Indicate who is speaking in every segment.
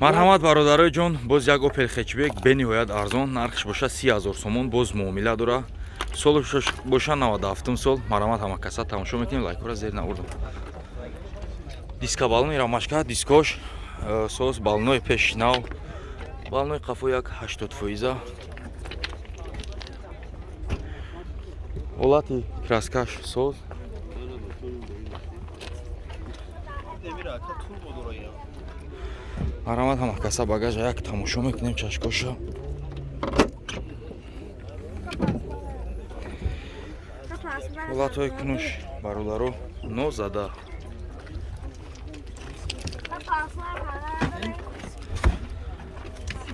Speaker 1: Марҳамат бародарои ҷон, боз як Opel хечбек бениҳоят арзон, нархш боша 30 000 сомон, боз муомила дора. Солш боша 97 сол. Марҳамат ҳама каса тамошо мекунем, лайкора зер навурдам. Диска балони рамашка, дискош, соз балонои пешнав, балонои қафо як 80%. Ҳолати краскаш соз. Марҳамат ҳама каса багажа як тамошо мекунем чашкоша. Ҳолатҳои кунуш бародаро нозада.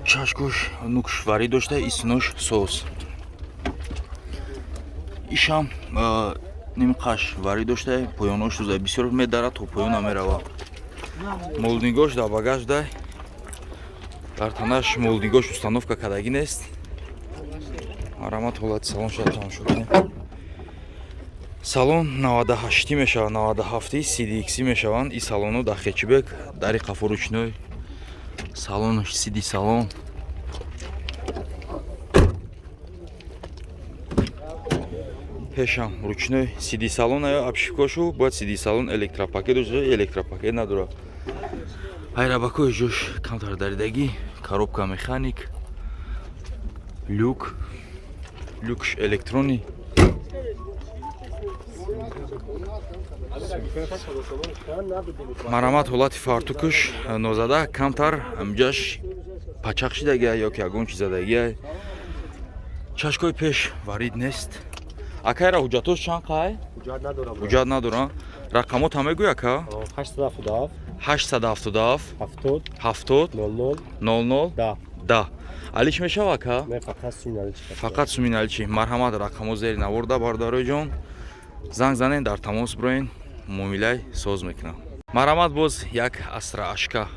Speaker 1: Чашкош нукшварӣ дошта, иснош соз. Ишам нимқаш варӣ дошта, поёнош сӯза бисёр медара, то поёна мерава. Молдингош дар багаж дай. Дар танаш молдингош установка кардагӣ нест. Марҳамат ҳолати салон шояд тамошо кунем. Салон 98 мешавад, 97 CDX мешаванд. И салоно дар хечбек, дари қафо ручной. Салонош CD салон. Пешам ручной CD салон ая обшивкошу, бояд CD салон электропакет дошта, электропакет надора. Айрабакои ҷош камтар даридагӣ, коробка механик, люк, люкш электрони. Марҳамат ҳолати фартукуш нозада камтар амҷаш пачақ шидагия ё ки ягон чизадагия. Чашкои пеш варид нест. Акайра ҳуҷҷатош чанд қай? Ҳуҷҷат надорам. Рақамот ҳам мегӯй ака? 877 70 00 10. Алиш мешава ака? Фақат сумин аличи. Марҳамат рақамо зери навурда бародарои ҷон. Занг занен дар тамос бироен, муомилаи соз мекунам. Марҳамат боз як Astra ашка.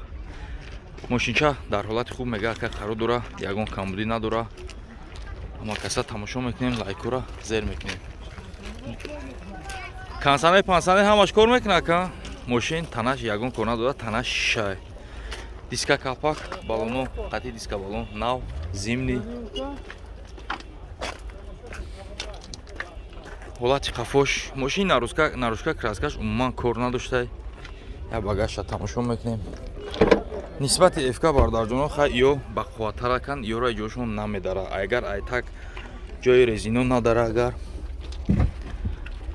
Speaker 1: Мошинча дар ҳолати хуб мега ака қаро дора, ягон камбудӣ надора. Ҳама каса тамошо мекунем, лайкора зер мекунем. Кансане пансане ҳамаш кор мекуна ака. Мошин танаш ягон кор надода, танаш шишай. Диска капак, балоно, қати диска балон, нав, зимни. Ҳолати қафош, мошин нарушка краскаш умуман кор надоштай. Я багажша тамошо мекунем. Нисбати эфка бардарҷоно хай ё бақувваттаракан, ёра ҷошон намедара. Агар ай так ҷои резино надара, агар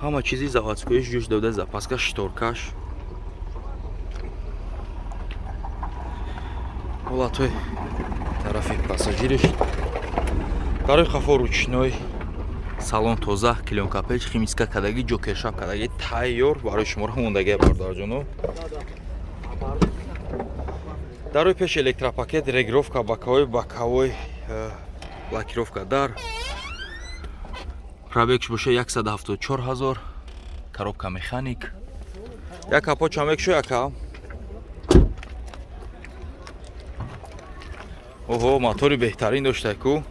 Speaker 1: ҳама чизи заводскоиш ҷош дода, запаска шторкаш. Ҳолатҳои тарафи пассажириш. Дарои қафо ручной. Салон тоза, клёнка печ, химиска кадагӣ, ҷокершап кадагӣ тайёр барои шуморо мондагия бародарҷоно. Дарои пеш электропакет, регировка бакавой лакировка дар. Пробегш боша 174 000. Коробка механик. Як капо чамек шо яка? Оҳо, мотори беҳтарин доштаку.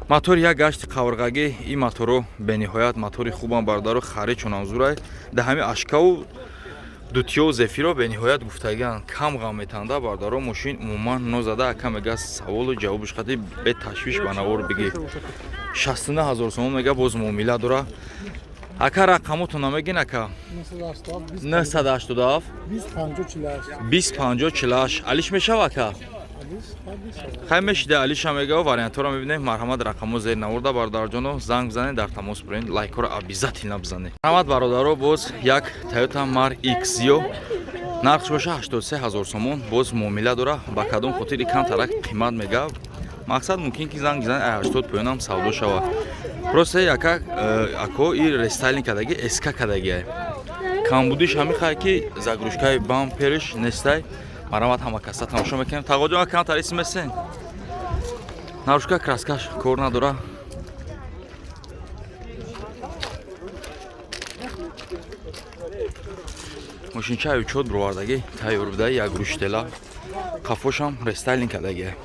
Speaker 1: Мотори як гашти қаврғагӣ, ин моторо бениҳоят мотори хубан бародаро харид чунам зурай. Да ҳами ашкаву дутиё зефиро бениҳоят гуфтагиан кам ғам метанда бародаро мошин умуман нозада ака мега саволу ҷавобиш хати бе ташвиш ба навор биги. 69 000 сомон мега боз муомила дора. Ака рақамоту намегин ака? 987 25 48. Алиш мешава ака? хай мешида алиша мега вариантора мебинем. Марҳамат рақамо зер навурда бародарҷоно, занг бизанед, дар тамос бирен, лайкора обязательно бизанед. Марҳамат бародаро, боз як Toyota Mark X ё нархш боша 83 000 сомон, боз муомила дора. Ба кадом хотир икан тарак қимат мега. Мақсад мумкин ки занг бизанед 80 поёнам савдо шава. Просто яка ако и рестайлинг кадаги эска кадагия. Камбудиш ҳами хай ки загрушкаи бампериш нестай. Марҳамат ҳама каса тамошо мекунем. Тағоҷон акан тариси месен. Нарушка краскаш кор надора. Мошинчаи учёт бировардагӣ тайёр буда, як руштела. Қафошам рестайлинг кардагия.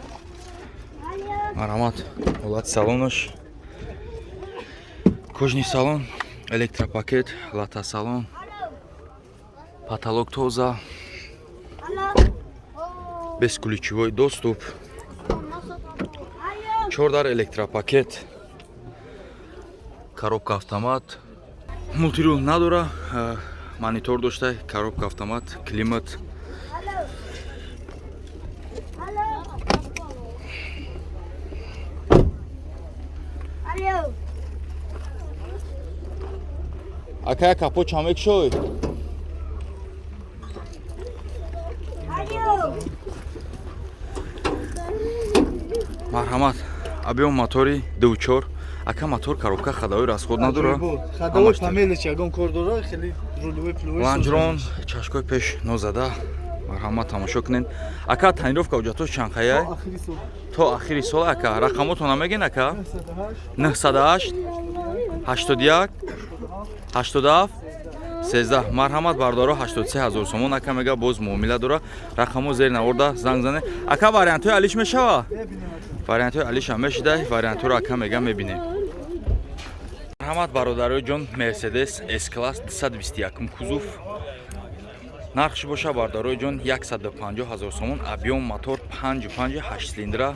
Speaker 1: Марҳамат ҳолати салонош. Кожни салон, электропакет, лата салон. Потолок тоза. безключевой доступ, 4 дар электропакет, коробка автомат, мультирул надора, монитор доштай, коробка автомат, климат. Акая капот чамек шой. Марҳамат. Объем мотори 2.4. Ака мотор коробка хадавои расход надора.
Speaker 2: Хадавои панелич ягон кор дора, хеле руловой плюс.
Speaker 1: Ланжрон чашкой пеш нозада. Марҳамат тамошо кунед. Ака танировка уҷатош чанд хая? То ахири сол ака. Рақамотона мегин ака? 908 81 87 13. Марҳамат бардоро 83000 сомон ака мега боз муомила дора. Рақамо зер наварда занг зане. Ака вариантои алиш мешава? Вариантои алиш ҳам мешида. Варианторо ака мега мебинем. Марҳамат бародарои ҷон, Mercedes S-Class 221 кузов. Нархш боша бародарои ҷон 150000 сомон. Объем мотор 5.5 8 цилиндра.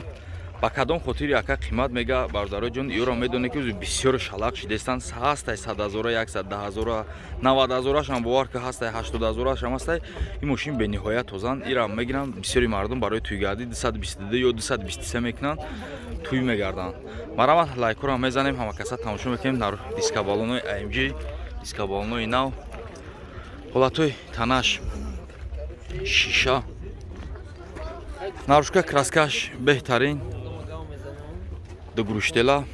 Speaker 1: ба кадом хотири ака қимат мега бародарои ҷон, ёро медоне ки бисёр шалақ шидестан. Ҳастай 100,000, 110,000, 90,000 ам бовар ки ҳастай 80,000 ам ҳастай. Ин мошин бениҳоят тозан. Ира мегиранд бисёри мардум барои тӯйгардӣ 222 ё 223 мекунанд. Тӯй мегарданд. Марҳамат, лайкора мезанем, ҳама каса тамошо мекунем. Нар дискабалонои AMG, дискабалонои нав. Ҳолатои танаш шиша. Нарушка краскаш беҳтарин. До груштела.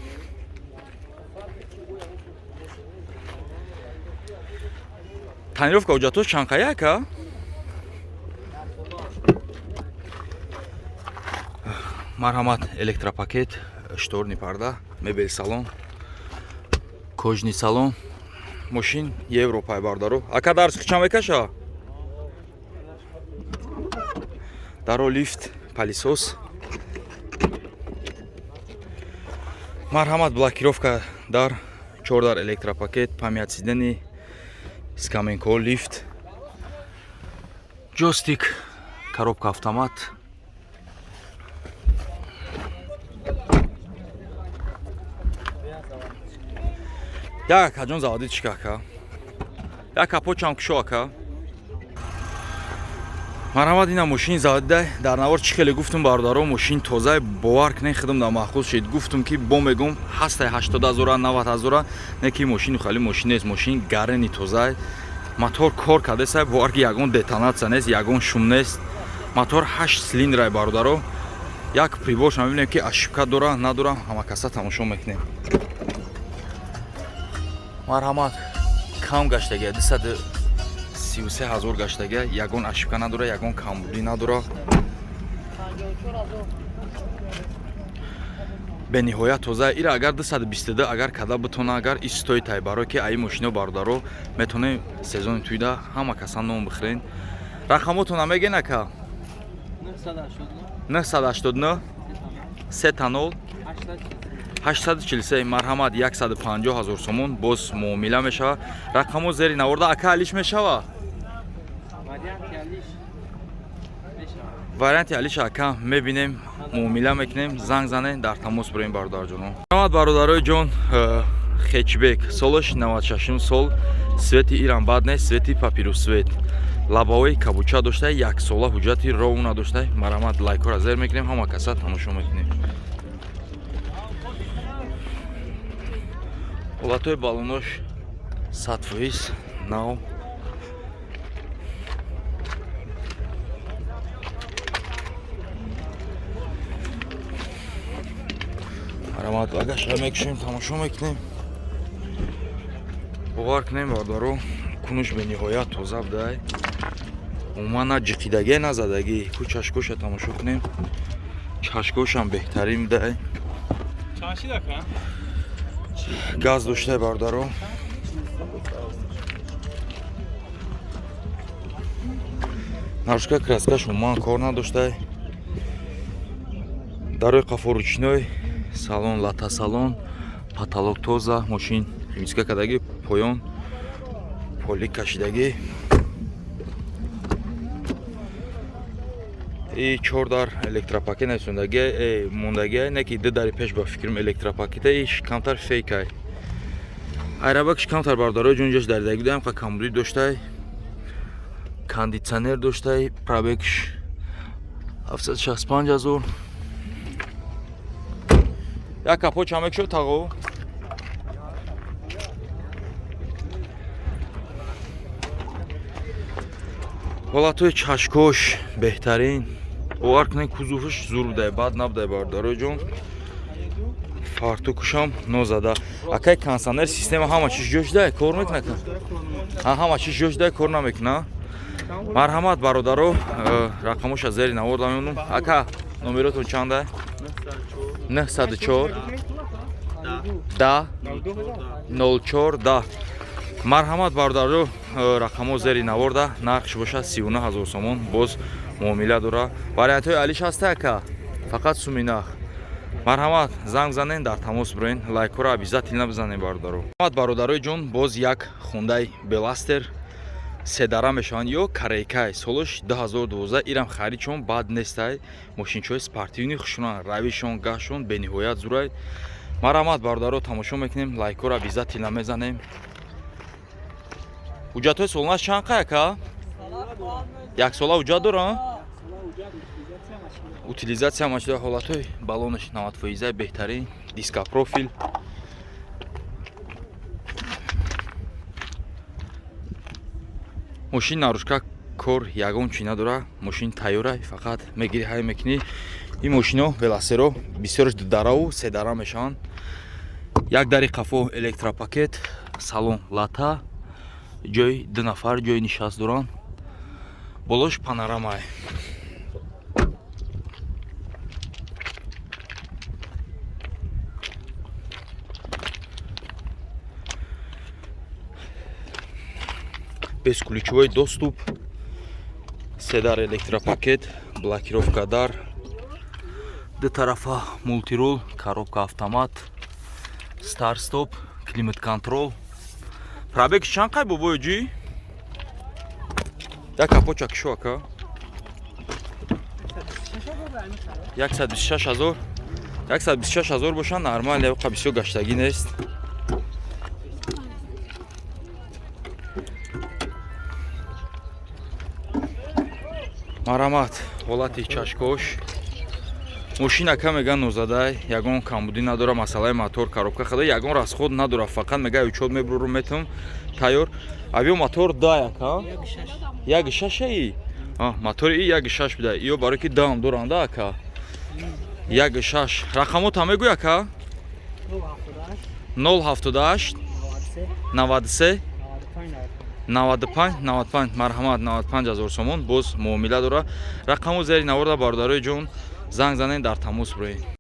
Speaker 1: Танировка уҷатош чанд қая ака? Марҳамат, электропакет, шторни парда, мебел салон, кожни салон. Мошин Европай бардаро. Ака дарс чанд мекаша? Даро лифт, палисос. Марҳамат, блокировка дар 4 дар электропакет, памят сидани, скаменко, лифт, джойстик, коробка автомат. Як аҷон заводи чика ака. Як капот чам кушо ака. Марҳамат, ина мошини заводида дар навор чӣ хеле гуфтум бародаро, мошин тоза бовар кунед хидм дар махсус шид. Гуфтум ки бо мегум ҳастай 80,000, 90,000, не ки мошини хали мошин нест, мошин гарени тоза. Мотор кор кардеса, бовар ки ягон детонатсия нест, ягон шум нест. Мотор 8 цилиндра бародаро. Як прибор шумо мебинем ки ошибка дора, надора, ҳама каса тамошо мекунем. Марҳамат, кам гаштага 233,000 гаштага, ягон ошибка надора, ягон камбудӣ надора. бениҳоят тоза. Ира агар 222 агар када битона, агар истои тай баро ки ай мошино бародаро метоне сезони туйда ҳама каса ном бихӯрен. Рақамотона мегин ака? 989 30 843. Марҳамат, 150,000 сомон боз муомила мешава. Рақамо зери наварда ака алиш мешава? варианти алиш ака мебинем, муомила мекунем, занг занем, дар тамос бурем бародарҷоно. Марҳамат бародарои ҷон, хечбек, солаш 96 сол, свети иран бад нест, свети папирус свет. Лабавои кабуча доштай, 1 сола ҳуҷҷати ровна доштай. Марҳамат, лайкора зер мекунем, ҳама каса тамошо мекунем. ҳолатои балонош 100% нав. марҳамат, багажа мекушем, тамошо мекунем. бовар кунем бардаро, кунуш бениҳоят тоза будай. умуман на ҷиқидагӣ назадагӣ. ку чашкоша тамошо кунем. чашкошам беҳтарин будай. газ доштай бардаро. нарушка краскаш умуман кор надоштай. дарои қафо ручной, салон лата салон, потолок тоза, мошин химчистка кардагӣ, поён полик кашидагӣ. ин 4 дар электропакет несундаги мондаги не ки 2 дари пеш ба фикрам электропакет ин шикамтар фейкай айрабак шикамтар бардорои ҷон ҷаш даридаги будам қа камбуди доштай кондитсионер доштай пробегш 765,000 як капо чамек шуд тағо ҳолатҳои чашкош беҳтарин бовар кунед кузуфаш зур будай бад набудай бардорои ҷон фартукушам нозада акай кондитсионер система ҳама чиз ҷошдай кор мекунад ҳама чиз ҷошдай кор намекунад марҳамат бародаро рақамоша зери наворда мемонам ака номеротон чандай 904 10 04 10 марҳамат бародаро рақамо зери наворда нақш боша 39,000 сомон боз муомила дора вариантҳои алиш ҳаста ака фақат суми нах марҳамат занг занен дар тамос бироен лайкҳоро обязательно бизанен бародаро марҳамат бародарои ҷон боз як хондаи беластер седара мешаванд ё корейкай солаш 2012 ирам харидшон бад нестай мошинчои спортивни хушран равишон гашон бениҳоят зурай марҳамат бародаро тамошо мекунем лайкҳоро обязательно мезанем ҳуҷҷатҳои солнаш чанд қай ака як сола ҳуҷҷат доранд утилизатсия шуда ҳолатҳои баллонаш 90% беҳтарин диска профил мошин нарушка кор ягон чӣ надора мошин тайёрай фақат мегири ҳай мекунӣ ин мошино велосеро бисёраш дудараву седара мешаванд як дари қафо электропакет салон лата ҷои 2 нафар ҷои нишаст доранд болош панорамай бесключевой доступ седар электропакет блокировка дар ду тарафа мултирол коробка автомат стар стоп климат контрол пробег чанд қай бобои ҷи як капоча кишо ака 126,000 бошанд нормал яқа бисёр гаштагӣ нест марҳамат ҳолати чашкош мошина ка меган нозадай ягон камбудӣ надора масъалаи мотор коробка хада ягон расход надора фақат мега учёт мебуру метум тайёр авио мотор да яка 1.6 мотори и 1.6 буда ё барои ки дам доранда ака 1.6 рақамота мегӯй ака 078 93 95 марҳамат 95,000 сомон боз муомила дора рақаму зери наворда бародарои ҷон занг занен дар тамос бироед